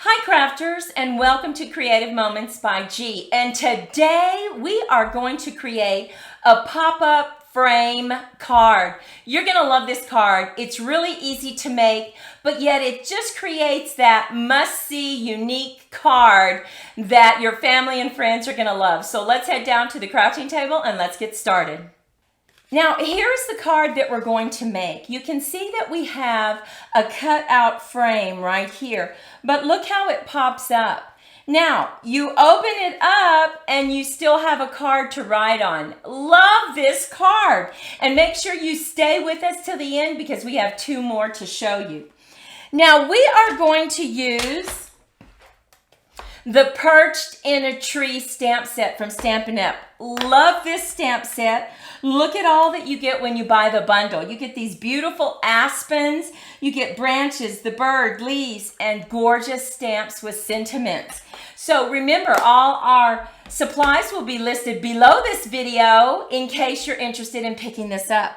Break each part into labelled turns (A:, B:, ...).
A: Hi crafters, and welcome to Creative Moments by G. And today we are going to create a pop-up frame card. You're going to love this card. It's really easy to make, but yet it just creates that must-see unique card that your family and friends are going to love. So let's head down to the crafting table and let's get started. Now, here's the card that we're going to make. You can see that we have a cutout frame right here, but look how it pops up. Now, you open it up and you still have a card to write on. Love this card. And make sure you stay with us till the end because we have two more to show you. Now, we are going to use the Perched in a Tree stamp set from Stampinup. Love this stamp set. Look at all that you get when you buy the bundle. You get these beautiful aspens, you get branches, the bird, leaves, and gorgeous stamps with sentiments. So remember, all our supplies will be listed below this video in case you're interested in picking this up.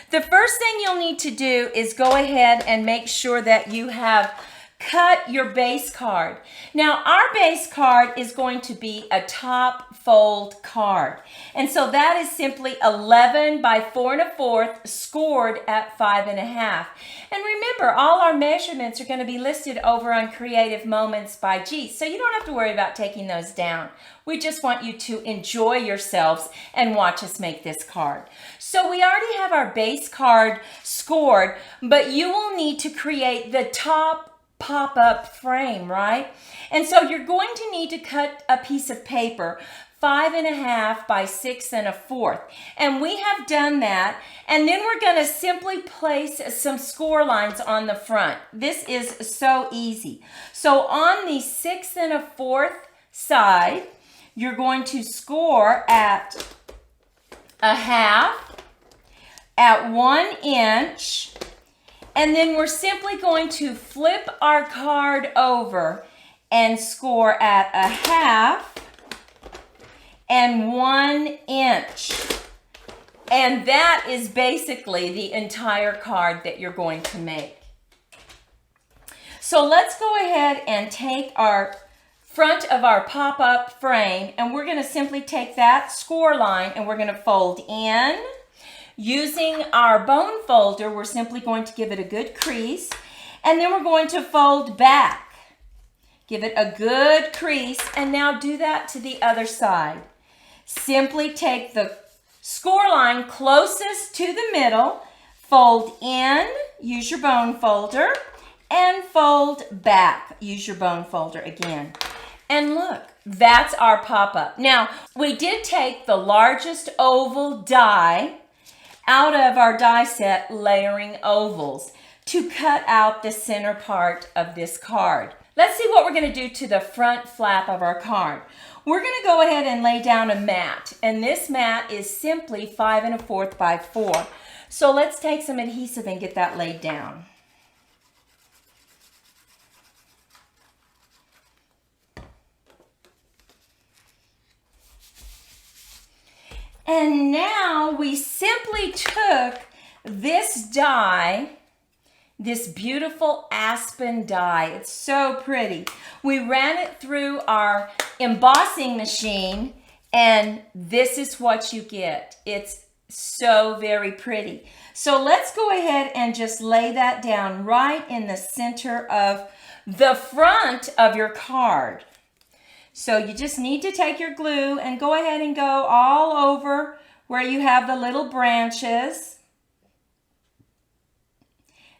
A: The first thing you'll need to do is go ahead and make sure that you have cut your base card. Now, our base card is going to be a top fold card. And so that is simply 11 by 4 1/4 scored at 5 1/2. And remember, all our measurements are going to be listed over on Creative Moments by G. So you don't have to worry about taking those down. We just want you to enjoy yourselves and watch us make this card. So we already have our base card scored, but you will need to create the top pop-up frame, right? And so you're going to need to cut a piece of paper 5 1/2 by 6 1/4. And we have done that. And then we're going to simply place some score lines on the front. This is so easy. So on the 6 1/4 side, you're going to score at 1/2, at 1 inch, and then we're simply going to flip our card over and score at 1/2 and 1 inch. And that is basically the entire card that you're going to make. So let's go ahead and take our front of our pop-up frame, and we're going to simply take that score line and we're going to fold in. Using our bone folder, we're simply going to give it a good crease, and then we're going to fold back. Give it a good crease, and now do that to the other side. Simply take the score line closest to the middle, fold in, use your bone folder, and fold back. Use your bone folder again. And look, that's our pop-up. Now, we did take the largest oval die out of our die set, layering ovals, to cut out the center part of this card. Let's see what we're going to do to the front flap of our card. We're going to go ahead and lay down a mat, and this mat is simply 5 1/4 by 4. So let's take some adhesive and get that laid down. And now we simply took this die, this beautiful aspen die. It's so pretty. We ran it through our embossing machine, and this is what you get. It's so very pretty. So let's go ahead and just lay that down right in the center of the front of your card. So you just need to take your glue and go ahead and go all over where you have the little branches.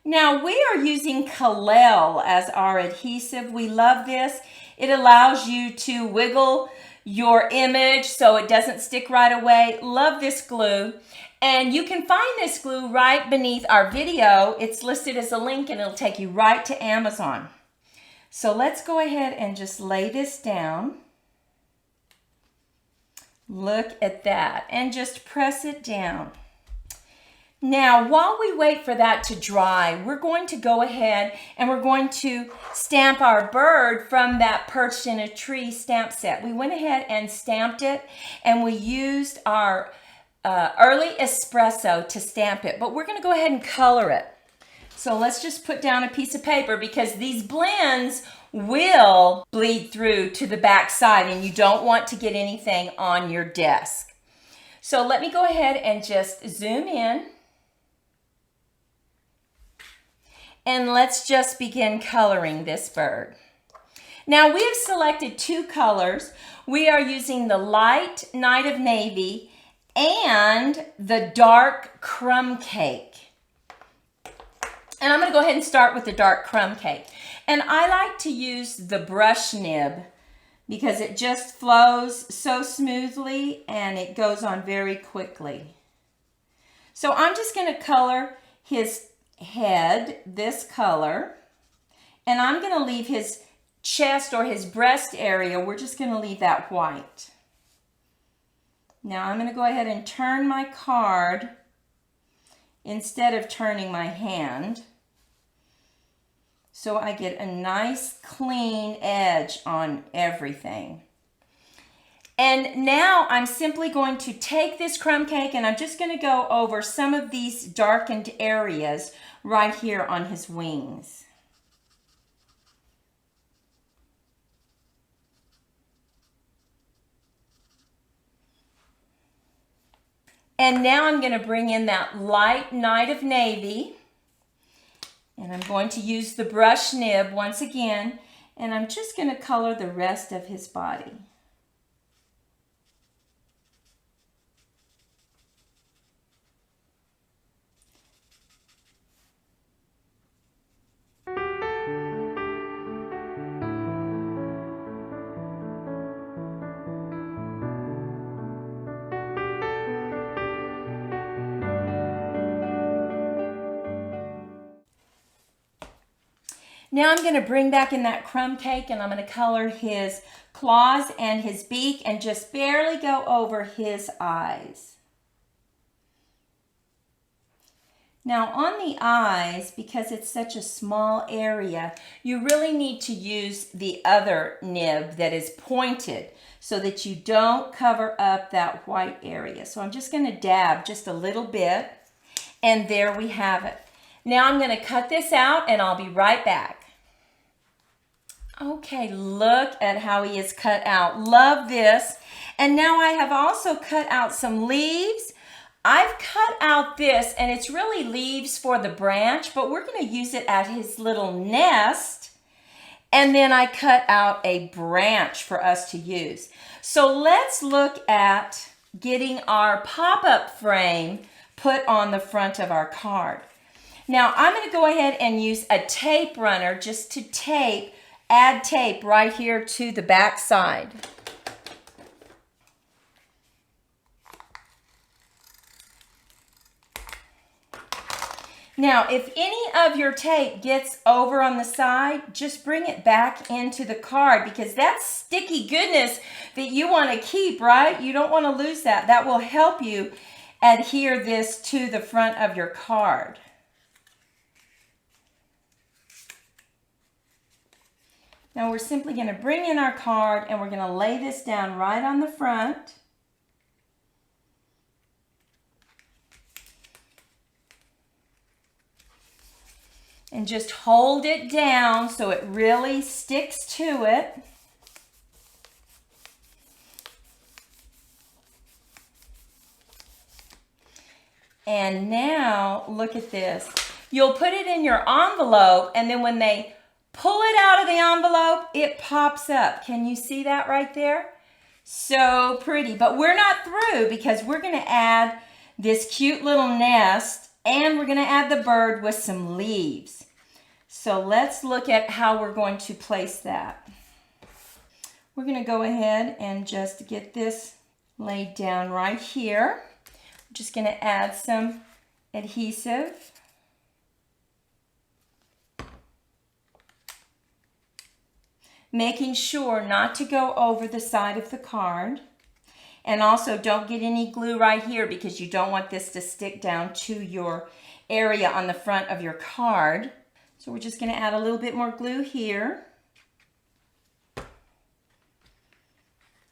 A: Now we are using Kalel as our adhesive. We love this. It allows you to wiggle your image so it doesn't stick right away. Love this glue. And you can find this glue right beneath our video. It's listed as a link and it'll take you right to Amazon. So let's go ahead and just lay this down. Look at that. And just press it down. Now, while we wait for that to dry, we're going to go ahead and we're going to stamp our bird from that Perched in a Tree stamp set. We went ahead and stamped it, and we used our early espresso to stamp it. But we're going to go ahead and color it. So let's just put down a piece of paper because these blends will bleed through to the back side, and you don't want to get anything on your desk. So let me go ahead and just zoom in. And let's just begin coloring this bird. Now we have selected two colors. We are using the light Night of Navy and the dark crumb cake. And I'm going to go ahead and start with the dark crumb cake. And I like to use the brush nib because it just flows so smoothly and it goes on very quickly. So I'm just going to color his head this color, and I'm going to leave his chest or his breast area, we're just going to leave that white. Now I'm going to go ahead and turn my card instead of turning my hand, so I get a nice clean edge on everything. And now I'm simply going to take this crumb cake and I'm just going to go over some of these darkened areas right here on his wings. And now I'm going to bring in that light Night of Navy. And I'm going to use the brush nib once again. And I'm just going to color the rest of his body. Now I'm going to bring back in that crumb cake and I'm going to color his claws and his beak and just barely go over his eyes. Now on the eyes, because it's such a small area, you really need to use the other nib that is pointed so that you don't cover up that white area. So I'm just going to dab just a little bit, and there we have it. Now I'm going to cut this out and I'll be right back. Okay, look at how he is cut out. Love this. And now I have also cut out some leaves. I've cut out this, and it's really leaves for the branch, but we're going to use it at his little nest. And then I cut out a branch for us to use. So let's look at getting our pop-up frame put on the front of our card. Now I'm going to go ahead and use a tape runner just to add tape right here to the back side. Now, if any of your tape gets over on the side, just bring it back into the card because that's sticky goodness that you want to keep, right? You don't want to lose that. That will help you adhere this to the front of your card. Now we're simply going to bring in our card and we're going to lay this down right on the front. And just hold it down so it really sticks to it. And now look at this. You'll put it in your envelope, and then when they pull it out of the envelope, it pops up. Can you see that right there? So pretty. But we're not through because we're going to add this cute little nest and we're going to add the bird with some leaves. So let's look at how we're going to place that. We're going to go ahead and just get this laid down right here. I'm just going to add some adhesive. Making sure not to go over the side of the card. And also don't get any glue right here because you don't want this to stick down to your area on the front of your card. So we're just going to add a little bit more glue here.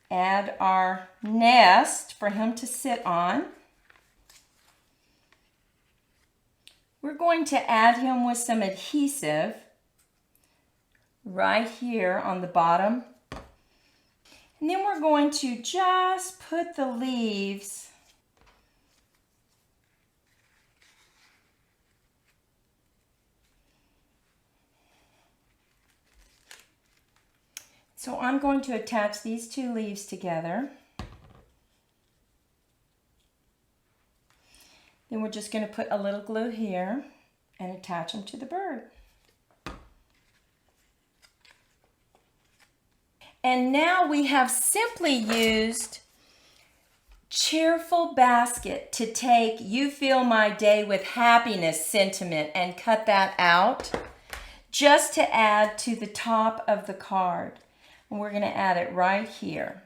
A: Add our nest for him to sit on. We're going to add him with some adhesive right here on the bottom. And then we're going to just put the leaves so I'm going to attach these two leaves together. Then we're just going to put a little glue here and attach them to the bird. And now we have simply used cheerful basket to take "You Fill My Day with Happiness" sentiment and cut that out just to add to the top of the card. And we're going to add it right here.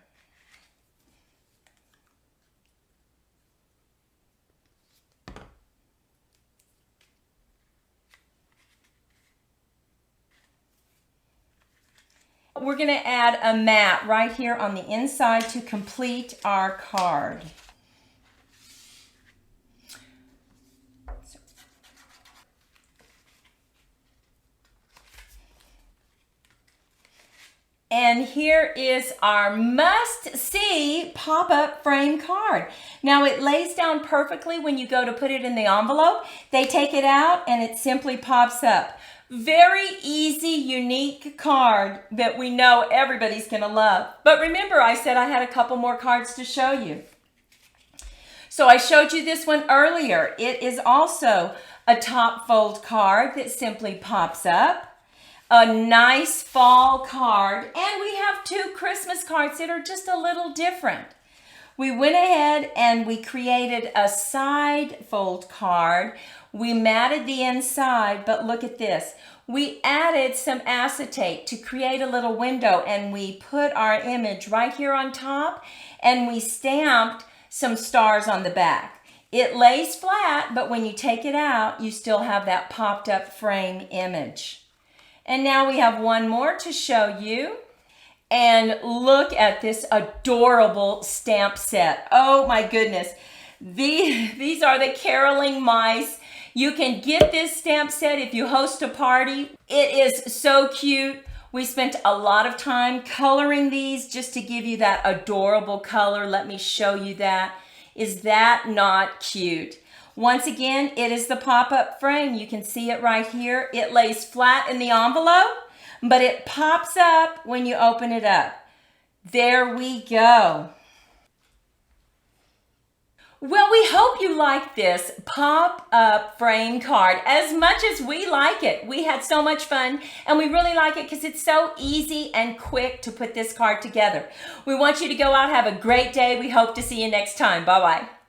A: We're going to add a mat right here on the inside to complete our card. And here is our must-see pop-up frame card. Now it lays down perfectly when you go to put it in the envelope. They take it out and it simply pops up. Very easy, unique card that we know everybody's going to love. But remember, I said I had a couple more cards to show you. So I showed you this one earlier. It is also a top fold card that simply pops up. A nice fall card. And we have two Christmas cards that are just a little different. We went ahead and we created a side fold card. We matted the inside, but look at this. We added some acetate to create a little window, and we put our image right here on top, and we stamped some stars on the back. It lays flat, but when you take it out, you still have that popped up frame image. And now we have one more to show you. And look at this adorable stamp set. Oh my goodness. These are the caroling mice. You can get this stamp set if you host a party. It is so cute. We spent a lot of time coloring these just to give you that adorable color. Let me show you that. Is that not cute? Once again, it is the pop-up frame. You can see it right here. It lays flat in the envelope, but it pops up when you open it up. There we go. Well, we hope you like this pop-up frame card as much as we like it. We had so much fun, and we really like it because it's so easy and quick to put this card together. We want you to go out, have a great day. We hope to see you next time. Bye-bye.